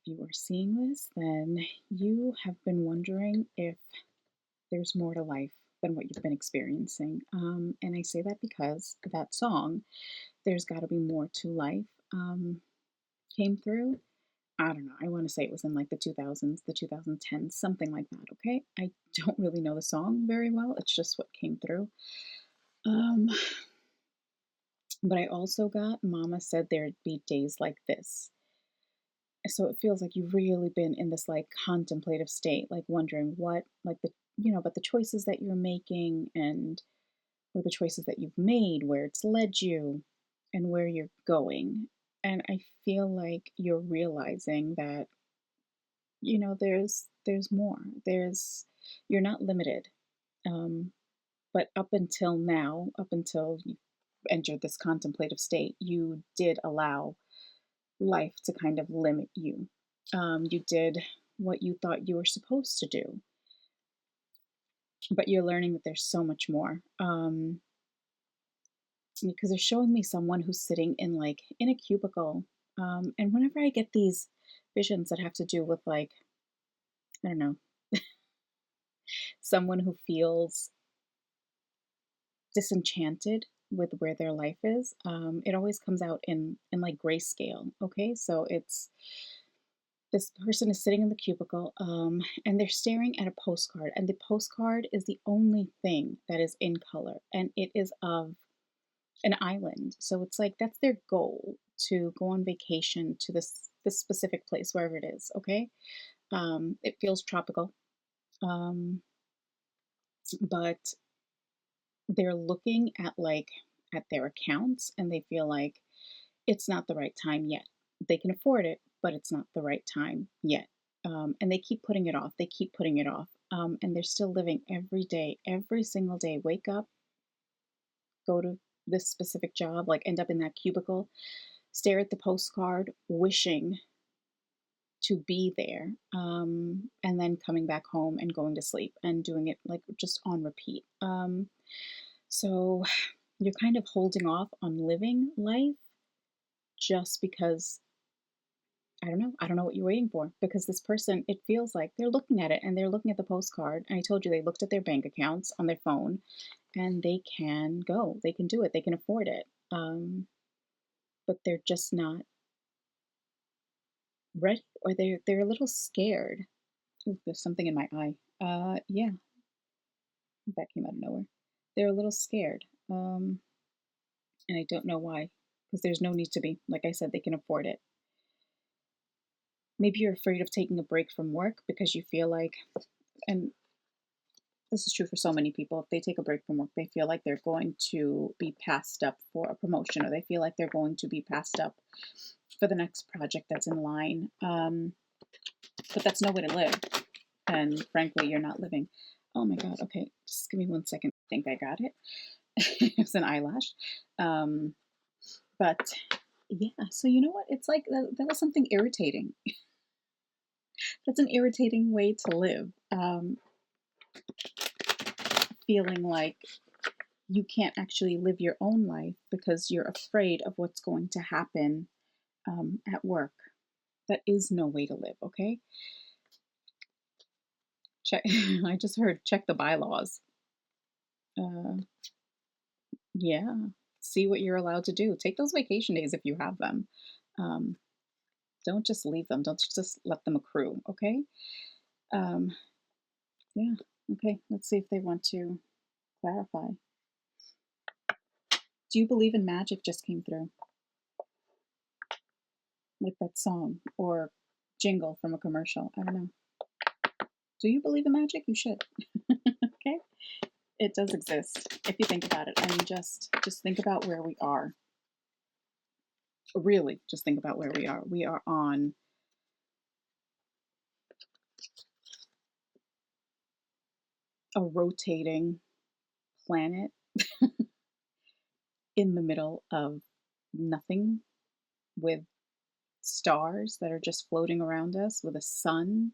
you are seeing this, then you have been wondering if there's more to life than what you've been experiencing. And I say that because that song, There's Gotta Be More to Life, came through. I don't know. I want to say it was in like the 2000s, the 2010s, something like that. Okay. I don't really know the song very well. It's just what came through. Um, but I also got Mama Said There'd Be Days Like This. So it feels like you've really been in this like contemplative state, like wondering what, like about the choices that you're making and or the choices that you've made, where it's led you and where you're going. And I feel like you're realizing that, there's more. You're not limited. Um, but up until now, up until you entered this contemplative state, you did allow life to kind of limit you. You did what you thought you were supposed to do, but you're learning that there's so much more. Because they're showing me someone who's sitting in a cubicle. And whenever I get these visions that have to do with like, I don't know, someone who feels disenchanted with where their life is, it always comes out in like grayscale. Okay, so it's this person is sitting in the cubicle, and they're staring at a postcard, and the postcard is the only thing that is in color, and it is of an island. So it's like that's their goal, to go on vacation to this specific place, wherever it is. Okay, it feels tropical, um, but they're looking at their accounts, and they feel like it's not the right time yet. They can afford it, but it's not the right time yet. And they keep putting it off. They keep putting it off. And they're still living every day, every single day. Wake up, go to this specific job, like end up in that cubicle, stare at the postcard, wishing to be there, and then coming back home and going to sleep and doing it like just on repeat. So you're kind of holding off on living life just because I don't know. I don't know what you're waiting for, because this person, it feels like they're looking at it and they're looking at the postcard. And I told you they looked at their bank accounts on their phone, and they can go. They can do it. They can afford it. But they're just not ready, or they're a little scared. Ooh, there's something in my eye. Yeah, that came out of nowhere. They're a little scared. And I don't know why, because there's no need to be. Like I said, they can afford it. Maybe you're afraid of taking a break from work because you feel like, and this is true for so many people, if they take a break from work, they feel like they're going to be passed up for a promotion, or they feel like they're going to be passed up for the next project that's in line. But that's no way to live. And frankly, you're not living. Oh my God. Okay. Just give me 1 second. I think I got it. It's an eyelash. But yeah, so you know what? It's like that was something irritating. That's an irritating way to live. Feeling like you can't actually live your own life because you're afraid of what's going to happen at work. That is no way to live, okay? Check. I just heard check the bylaws. Uh, yeah. See what you're allowed to do. Take those vacation days if you have them. Um, don't just leave them. Don't just let them accrue, okay? Um, yeah. Okay. Let's see if they want to clarify. Do you believe in magic? Just came through. Like that song or jingle from a commercial. I don't know. Do you believe in magic? You should. Okay? It does exist if you think about it. I mean, just think about where we are. Really, just think about where we are. We are on a rotating planet in the middle of nothing, with stars that are just floating around us, with a sun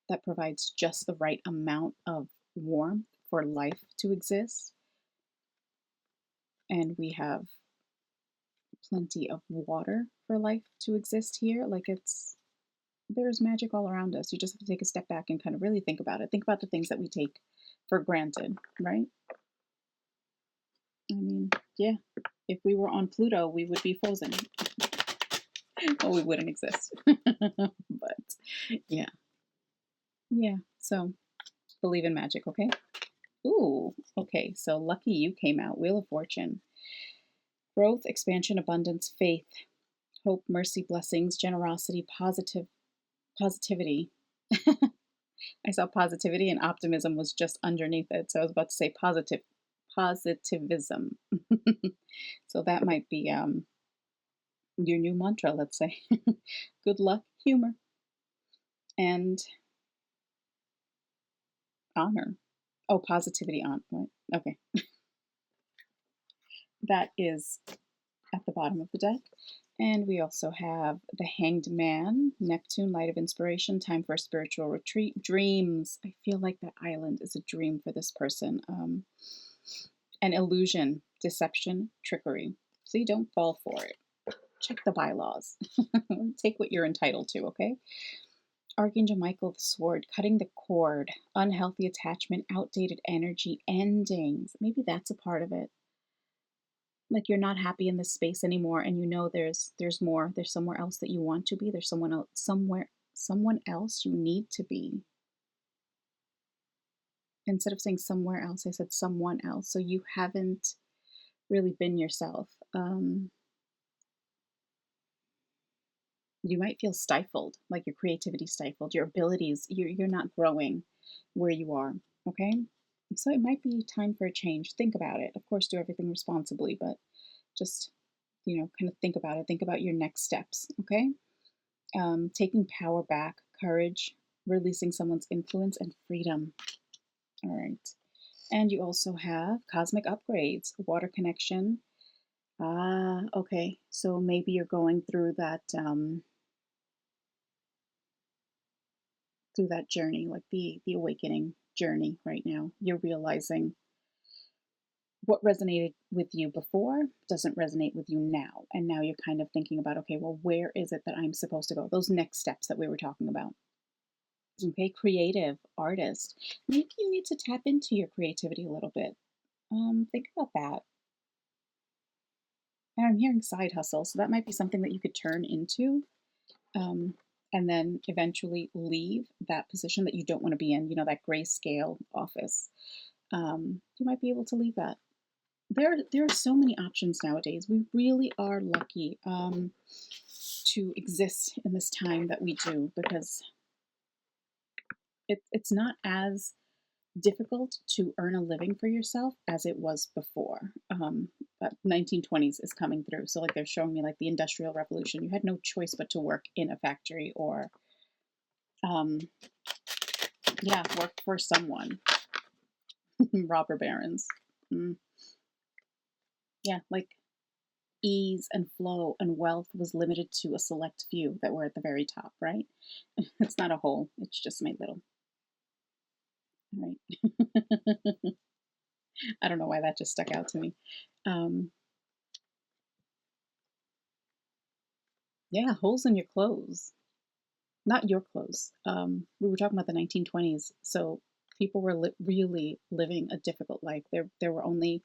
that provides just the right amount of warmth for life to exist. And we have plenty of water for life to exist here. Like There's magic all around us. You just have to take a step back and kind of really think about it. Think about the things that we take for granted, right? I mean, yeah, if we were on Pluto, we would be frozen. Well, we wouldn't exist. But yeah, yeah. So believe in magic, okay? Ooh, okay. So lucky you came out. Wheel of Fortune. Growth, expansion, abundance, faith, hope, mercy, blessings, generosity, positivity. I saw positivity and optimism was just underneath it. So I was about to say positivism. So that might be your new mantra, let's say. Good luck, humor, and honor. Oh, positivity on. Right. Okay. That is at the bottom of the deck. And we also have the Hanged Man, Neptune, Light of Inspiration, time for a spiritual retreat, dreams. I feel like that island is a dream for this person. An illusion, deception, trickery. So you don't fall for it. Check the bylaws. Take what you're entitled to, okay? Archangel Michael, the sword, cutting the cord, unhealthy attachment, outdated energy, endings. Maybe that's a part of it. Like you're not happy in this space anymore, and you know there's more. There's somewhere else that you want to be. There's someone else you need to be. Instead of saying somewhere else, I said someone else. So you haven't really been yourself. You might feel stifled, like your creativity stifled, your abilities, you're not growing where you are, okay? So it might be time for a change. Think about it. Of course, do everything responsibly, but just, kind of think about it. Think about your next steps, okay? Taking power back, courage, releasing someone's influence, and freedom. All right. And you also have cosmic upgrades, water connection. Ah, okay. So maybe you're going through that journey, like the awakening journey right now. You're realizing what resonated with you before doesn't resonate with you now. And now you're kind of thinking about, okay, well, where is it that I'm supposed to go? Those next steps that we were talking about. Okay, creative artist. Maybe you need to tap into your creativity a little bit. Think about that. And I'm hearing side hustle, so that might be something that you could turn into, um, and then eventually leave that position that you don't want to be in. That grayscale office. You might be able to leave that. There are so many options nowadays. We really are lucky to exist in this time that we do, because it's not as difficult to earn a living for yourself as it was before. But 1920s is coming through. So like they're showing me like the Industrial Revolution. You had no choice but to work in a factory or, work for someone. Robber barons. Mm. Yeah, like ease and flow and wealth was limited to a select few that were at the very top, right? It's not a whole, it's just my little. All right. I don't know why that just stuck out to me. Um, yeah, holes in your clothes. Not your clothes. We were talking about the 1920s, so people were really living a difficult life. There were only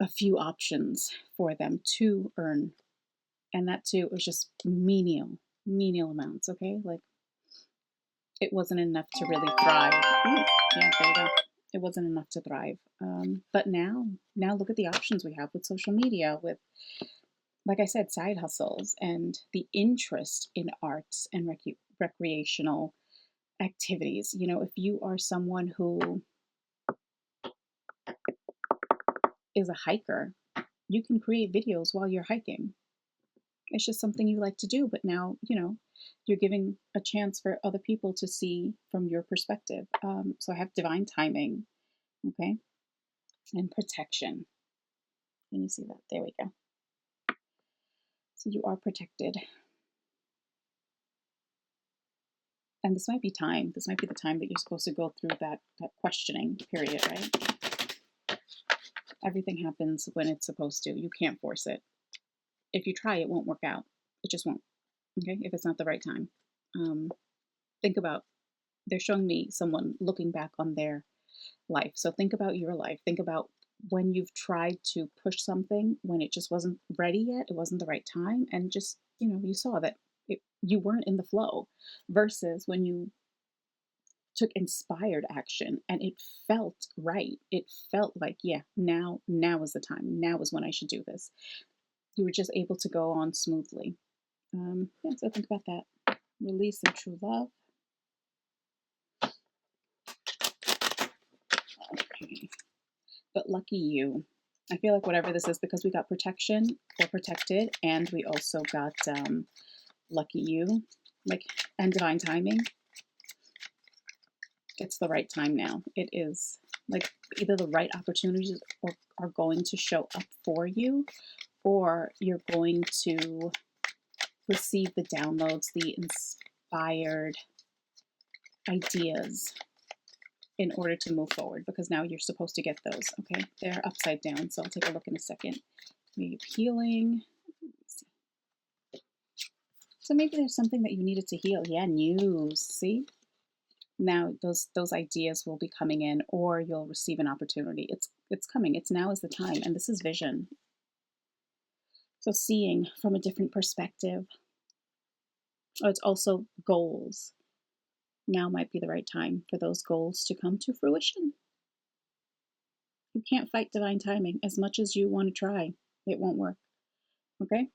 a few options for them to earn, and that too was just menial amounts. Okay, like it wasn't enough to really thrive. Ooh, yeah, there you go. It wasn't enough to thrive. But now look at the options we have with social media, with, like I said, side hustles and the interest in arts and recreational activities. If you are someone who is a hiker, you can create videos while you're hiking. It's just something you like to do, but now, you're giving a chance for other people to see from your perspective. So I have divine timing, okay, and protection. Can you see that? There we go. So you are protected. And this might be time. This might be the time that you're supposed to go through that questioning period, right? Everything happens when it's supposed to. You can't force it. If you try, it won't work out. It just won't. Okay? If it's not the right time. Um, think about, they're showing me someone looking back on their life. So think about your life. Think about when you've tried to push something when it just wasn't ready yet, it wasn't the right time, and just, you saw that you weren't in the flow, versus when you took inspired action and it felt right. It felt like, yeah, now is the time. Now is when I should do this. You were just able to go on smoothly. Yeah, so think about that. Release and true love. Okay. But lucky you. I feel like whatever this is, because we got protection or protected, and we also got lucky you, like, and divine timing. It's the right time now. It is like either the right opportunities are going to show up for you, or you're going to receive the downloads, the inspired ideas in order to move forward, because now you're supposed to get those. Okay, they're upside down, so I'll take a look in a second. Maybe healing. So maybe there's something that you needed to heal. Yeah, news. See, now those ideas will be coming in, or you'll receive an opportunity. It's coming. It's now is the time, and this is vision. So seeing from a different perspective. Oh, it's also goals. Now might be the right time for those goals to come to fruition. You can't fight divine timing as much as you want to try. It won't work. Okay?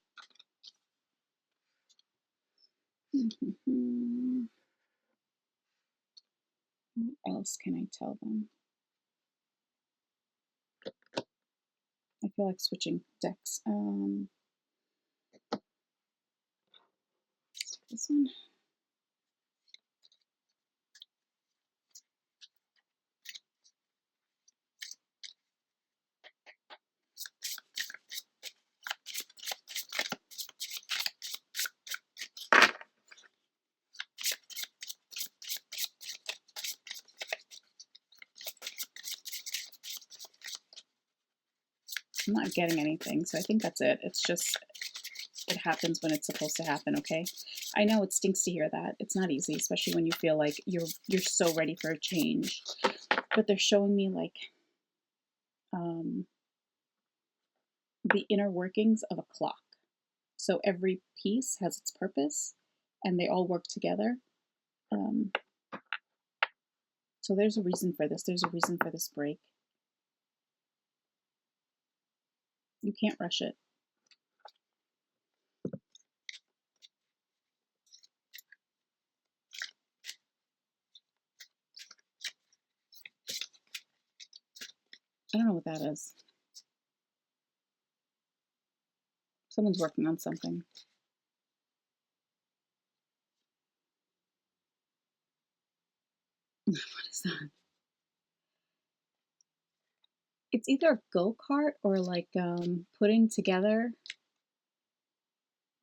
What else can I tell them? I feel like switching decks. This one. I'm not getting anything, so I think that's it. It's just, it happens when it's supposed to happen, okay? I know it stinks to hear that. It's not easy, especially when you feel like you're so ready for a change. But they're showing me like the inner workings of a clock. So every piece has its purpose, and they all work together. So there's a reason for this. There's a reason for this break. You can't rush it. I don't know what that is. Someone's working on something. What is that? It's either a go-kart or like putting together,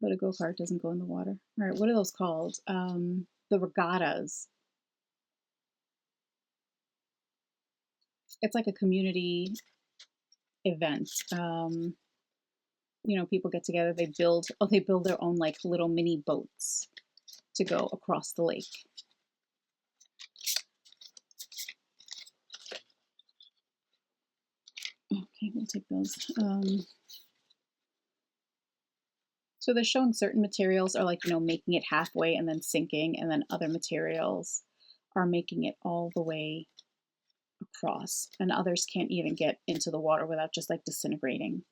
but a go-kart doesn't go in the water. All right, what are those called? The regattas. It's like a community event. People get together, they build their own like little mini boats to go across the lake. Okay, we'll take those. So they're showing certain materials are like, making it halfway and then sinking, and then other materials are making it all the way across, and others can't even get into the water without just like disintegrating.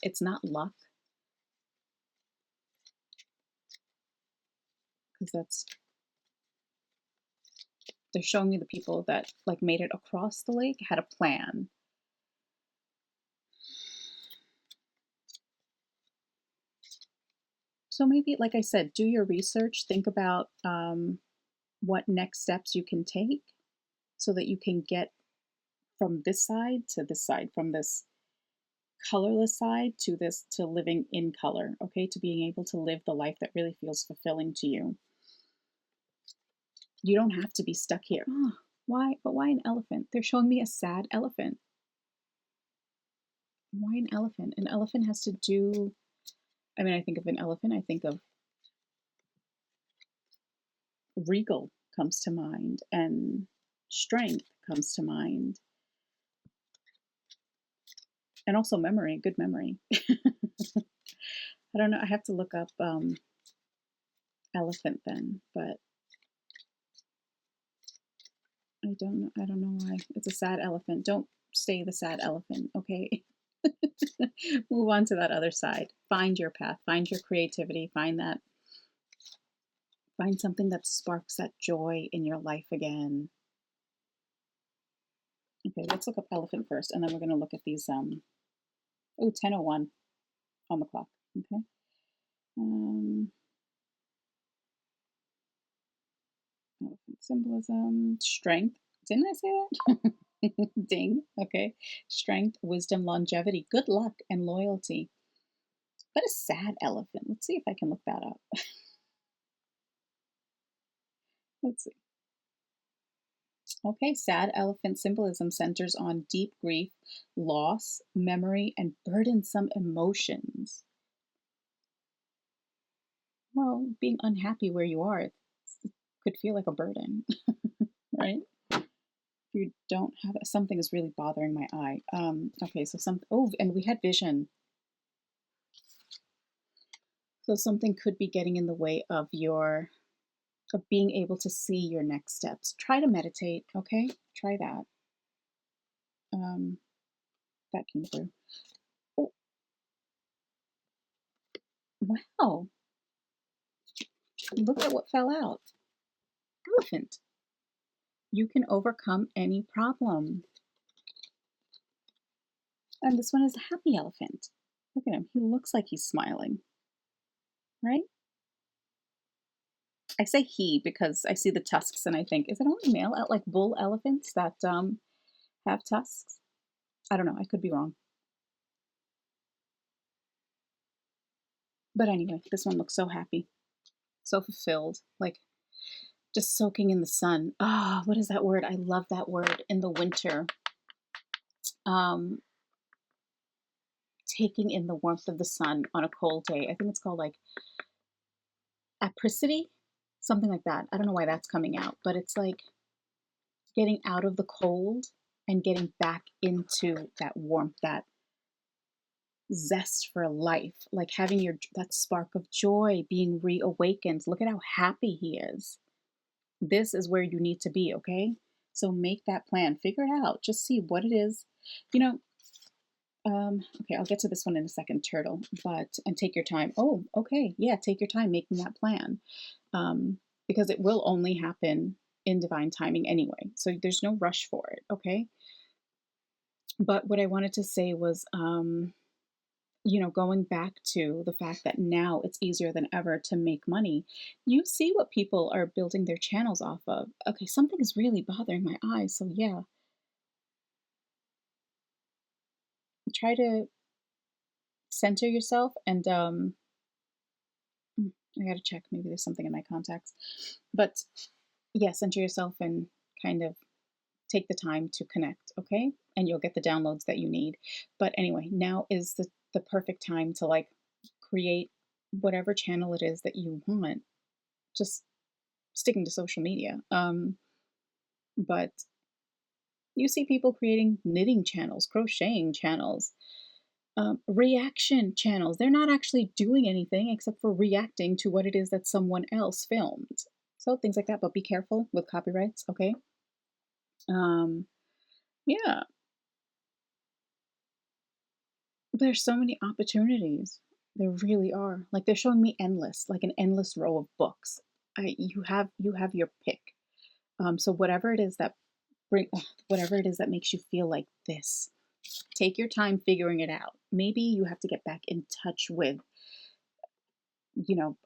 It's not luck, because they're showing me the people that like made it across the lake had a plan. So maybe, like I said, do your research, think about what next steps you can take so that you can get from this side to this side, from this colorless side to living in color, okay? To being able to live the life that really feels fulfilling to you. You don't have to be stuck here. Oh, why? But why an elephant? They're showing me a sad elephant. Why an elephant? An elephant has to do, I mean, I think of an elephant, I think of regal comes to mind, and strength comes to mind, and also memory, good memory. I don't know. I have to look up elephant then, but I don't know. I don't know why. It's a sad elephant. Don't stay the sad elephant, okay? Move on to that other side. Find your path. Find your creativity. Find something that sparks that joy in your life again. Okay, let's look up elephant first, and then we're going to look at these. 10:01 on the clock. Okay. Elephant symbolism, strength. Didn't I say that? Ding. Okay. Strength, wisdom, longevity, good luck, and loyalty. But a sad elephant. Let's see if I can look that up. Let's see. Okay, sad elephant symbolism centers on deep grief, loss, memory, and burdensome emotions. Well, being unhappy where you are could feel like a burden, right? If you don't have something is really bothering my eye. Okay, so and we had vision. So something could be getting in the way of being able to see your next steps. Try to meditate, okay? Try that. That came through. Oh, wow. Look at what fell out. Elephant. You can overcome any problem. And this one is a happy elephant. Look at him. He looks like he's smiling, right? I say he because I see the tusks and I think, is it only male, like bull elephants that have tusks? I don't know. I could be wrong. But anyway, this one looks so happy, so fulfilled, like just soaking in the sun. Ah, what is that word? I love that word in the winter. Um, Taking in the warmth of the sun on a cold day. I think it's called like apricity, something like that. I don't know why that's coming out, but it's like getting out of the cold and getting back into that warmth, that zest for life, like having that spark of joy being reawakened. Look at how happy he is. This is where you need to be, okay? So make that plan, figure it out, just see what it is. You know, okay, I'll get to this one in a second, turtle, and take your time. Oh, okay, yeah, take your time making that plan, because it will only happen in divine timing anyway. So there's no rush for it, okay? But what I wanted to say was, going back to the fact that now it's easier than ever to make money. You see what people are building their channels off of. Okay, something is really bothering my eyes. So yeah, try to center yourself and I gotta check. Maybe there's something in my contacts. But yeah, center yourself and kind of take the time to connect, okay? And you'll get the downloads that you need. But anyway, now is the perfect time to like create whatever channel it is that you want. Just sticking to social media. But you see people creating knitting channels, crocheting channels, reaction channels. They're not actually doing anything except for reacting to what it is that someone else filmed. So things like that, but be careful with copyrights, okay? Yeah, there's so many opportunities. There really are. Like they're showing me endless, like an endless row of books. You have your pick. So whatever it is that makes you feel like this, take your time figuring it out. Maybe you have to get back in touch with, you know,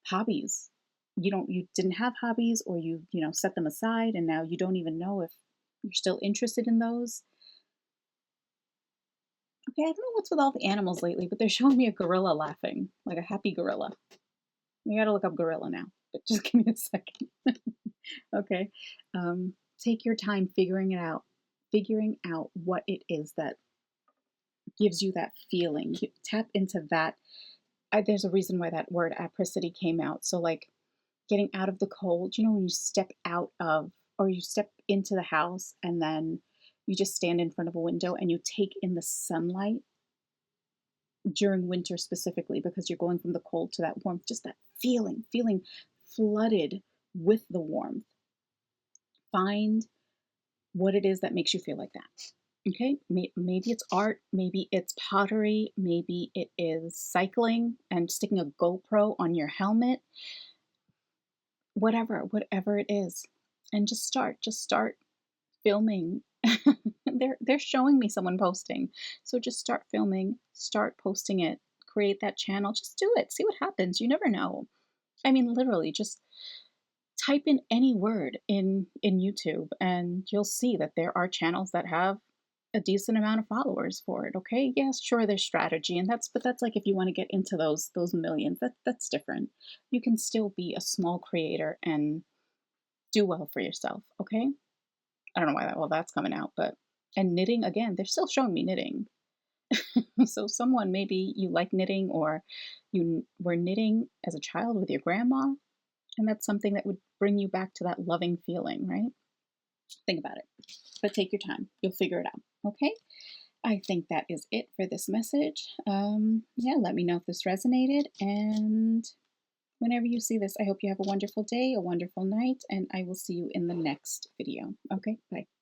hobbies. You didn't have hobbies, or you set them aside and now you don't even know if you're still interested in those. Okay, I don't know what's with all the animals lately, but they're showing me a gorilla laughing, like a happy gorilla. We gotta look up gorilla now, but just give me a second. Okay. Take your time figuring out what it is that gives you that feeling. Tap into that. There's a reason why that word apricity came out. So, like, getting out of the cold. You know, when you step out of, or you step into the house and then you just stand in front of a window and you take in the sunlight during winter specifically because you're going from the cold to that warmth, just that feeling flooded with the warmth. Find what it is that makes you feel like that. Okay, maybe it's art, maybe it's pottery, maybe it is cycling and sticking a GoPro on your helmet, whatever it is. And just start filming. They're showing me someone posting. So just start filming, start posting it, create that channel, just do it. See what happens. You never know. I mean, literally just type in any word in YouTube and you'll see that there are channels that have a decent amount of followers for it. Okay, yes, sure, there's strategy, and that's like if you want to get into those millions, that's different. You can still be a small creator and do well for yourself. Okay, I don't know why that's coming out, but and knitting again, they're still showing me knitting. So someone, maybe you like knitting, or you were knitting as a child with your grandma, and that's something that would bring you back to that loving feeling, right? Think about it, but take your time. You'll figure it out. Okay. I think that is it for this message. Yeah, let me know if this resonated. And whenever you see this, I hope you have a wonderful day, a wonderful night, and I will see you in the next video. Okay, bye.